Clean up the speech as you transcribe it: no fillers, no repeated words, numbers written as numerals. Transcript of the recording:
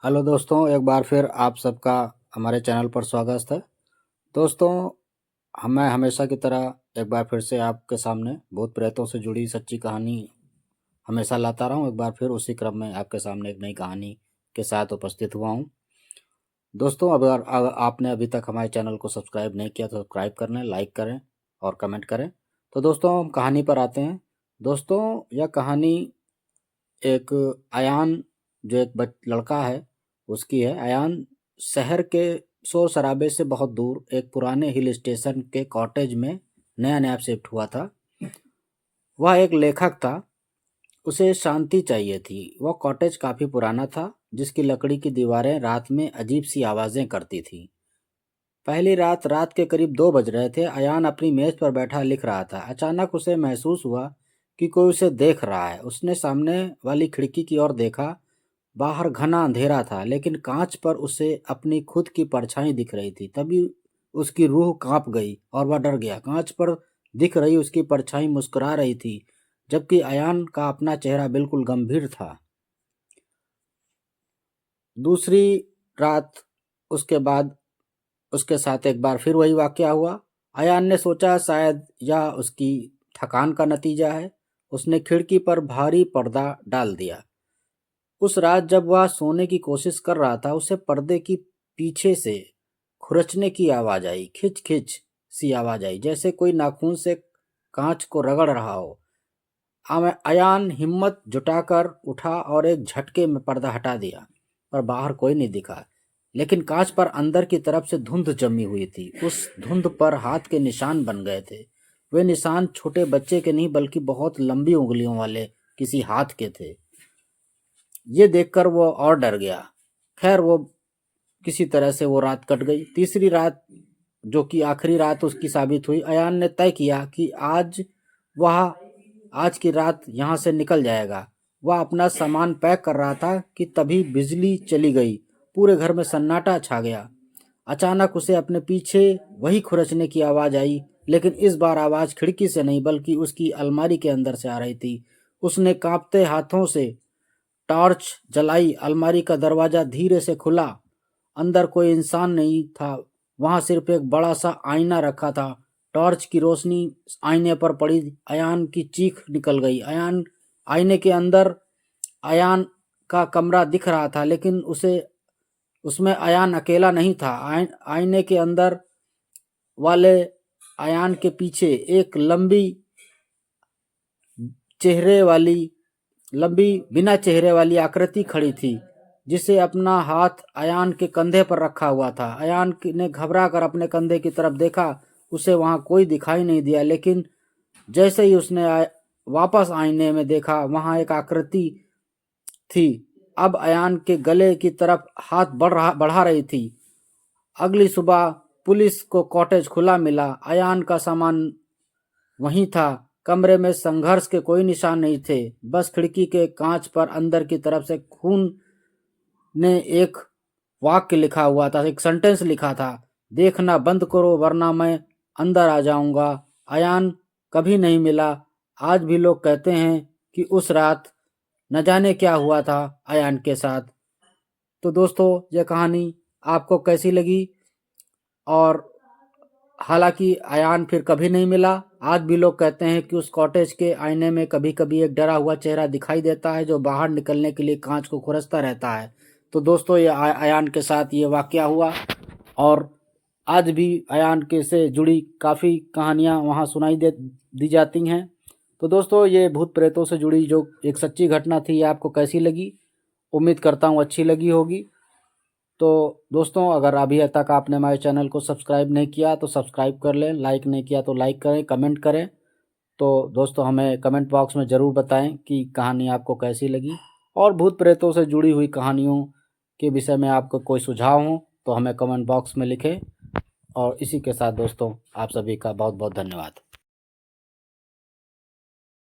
Hello दोस्तों, एक बार फिर आप सबका हमारे चैनल पर स्वागत है। दोस्तों, मैं हमेशा की तरह एक बार फिर से आपके सामने भूत प्रेतों से जुड़ी सच्ची कहानी हमेशा लाता रहा हूँ। एक बार फिर उसी क्रम में आपके सामने एक नई कहानी के साथ उपस्थित हुआ हूँ। दोस्तों, अगर आपने अभी तक हमारे चैनल को सब्सक्राइब नहीं किया तो सब्सक्राइब कर लें, लाइक करें और कमेंट करें। तो दोस्तों, हम कहानी पर आते हैं। दोस्तों, यह कहानी एक अयान जो एक लड़का है उसकी है। अयान शहर के शोर शराबे से बहुत दूर एक पुराने हिल स्टेशन के कॉटेज में नया नया शिफ्ट हुआ था। वह एक लेखक था, उसे शांति चाहिए थी। वह कॉटेज काफ़ी पुराना था, जिसकी लकड़ी की दीवारें रात में अजीब सी आवाज़ें करती थीं। पहली रात रात के करीब 2 बज रहे थे। अयान अपनी मेज पर बैठा लिख रहा था। अचानक उसे महसूस हुआ कि कोई उसे देख रहा है। उसने सामने वाली खिड़की की ओर देखा। बाहर घना अंधेरा था, लेकिन कांच पर उसे अपनी खुद की परछाई दिख रही थी। तभी उसकी रूह कांप गई और वह डर गया। कांच पर दिख रही उसकी परछाई मुस्कुरा रही थी, जबकि अयान का अपना चेहरा बिल्कुल गंभीर था। दूसरी रात उसके बाद उसके साथ एक बार फिर वही वाकया हुआ। अयान ने सोचा शायद यह उसकी थकान का नतीजा है। उसने खिड़की पर भारी पर्दा डाल दिया। उस रात जब वह सोने की कोशिश कर रहा था, उसे पर्दे की पीछे से खुरचने की आवाज आई। खिच खिच सी आवाज आई, जैसे कोई नाखून से कांच को रगड़ रहा हो। अयान हिम्मत जुटाकर उठा और एक झटके में पर्दा हटा दिया, पर बाहर कोई नहीं दिखा। लेकिन कांच पर अंदर की तरफ से धुंध जमी हुई थी। उस धुंध पर हाथ के निशान बन गए थे। वे निशान छोटे बच्चे के नहीं, बल्कि बहुत लंबी उंगलियों वाले किसी हाथ के थे। ये देखकर वो और डर गया। खैर, वो किसी तरह से वो रात कट गई। तीसरी रात, जो कि आखिरी रात उसकी साबित हुई, अयान ने तय किया कि वह आज की रात यहाँ से निकल जाएगा। वह अपना सामान पैक कर रहा था कि तभी बिजली चली गई। पूरे घर में सन्नाटा छा गया। अचानक उसे अपने पीछे वही खुरचने की आवाज आई, लेकिन इस बार आवाज खिड़की से नहीं, बल्कि उसकी अलमारी के अंदर से आ रही थी। उसने कांपते हाथों से टॉर्च जलाई। अलमारी का दरवाजा धीरे से खुला। अंदर कोई इंसान नहीं था। वहां सिर्फ एक बड़ा सा आईना रखा था। टॉर्च की रोशनी आईने पर पड़ी। अयान की चीख निकल गई। आईने के अंदर अयान का कमरा दिख रहा था, लेकिन उसे उसमें अयान अकेला नहीं था। आईने के अंदर वाले अयान के पीछे एक चेहरे वाली लंबी बिना चेहरे वाली आकृति खड़ी थी, जिसे अपना हाथ अयान के कंधे पर रखा हुआ था। अयान ने घबरा कर अपने कंधे की तरफ देखा। उसे वहां कोई दिखाई नहीं दिया, लेकिन जैसे ही उसने वापस आईने में देखा, वहां एक आकृति थी। अब अयान के गले की तरफ हाथ बढ़ा रही थी। अगली सुबह पुलिस को कॉटेज खुला मिला। अयान का सामान वहीं था। कमरे में संघर्ष के कोई निशान नहीं थे, बस खिड़की के कांच पर अंदर की तरफ से खून ने एक वाक्य लिखा हुआ था, एक सेंटेंस लिखा था, देखना बंद करो वरना मैं अंदर आ जाऊंगा। अयान कभी नहीं मिला। आज भी लोग कहते हैं कि उस रात न जाने क्या हुआ था अयान के साथ। तो दोस्तों, यह कहानी आपको कैसी लगी? और हालांकि अयान फिर कभी नहीं मिला। आज भी लोग कहते हैं कि उस कॉटेज के आईने में कभी कभी एक डरा हुआ चेहरा दिखाई देता है, जो बाहर निकलने के लिए कांच को खुरचता रहता है। तो दोस्तों, ये अयान के साथ ये वाकया हुआ, और आज भी अयान के से जुड़ी काफ़ी कहानियाँ वहाँ सुनाई दी जाती हैं। तो दोस्तों, ये भूत प्रेतों से जुड़ी जो एक सच्ची घटना थी, ये आपको कैसी लगी? उम्मीद करता हूँ अच्छी लगी होगी। तो दोस्तों, अगर अभी तक आपने हमारे चैनल को सब्सक्राइब नहीं किया तो सब्सक्राइब कर लें, लाइक नहीं किया तो लाइक करें, कमेंट करें। तो दोस्तों, हमें कमेंट बॉक्स में ज़रूर बताएं कि कहानी आपको कैसी लगी, और भूत प्रेतों से जुड़ी हुई कहानियों के विषय में आपको कोई सुझाव हो तो हमें कमेंट बॉक्स में लिखें। और इसी के साथ दोस्तों, आप सभी का बहुत बहुत धन्यवाद।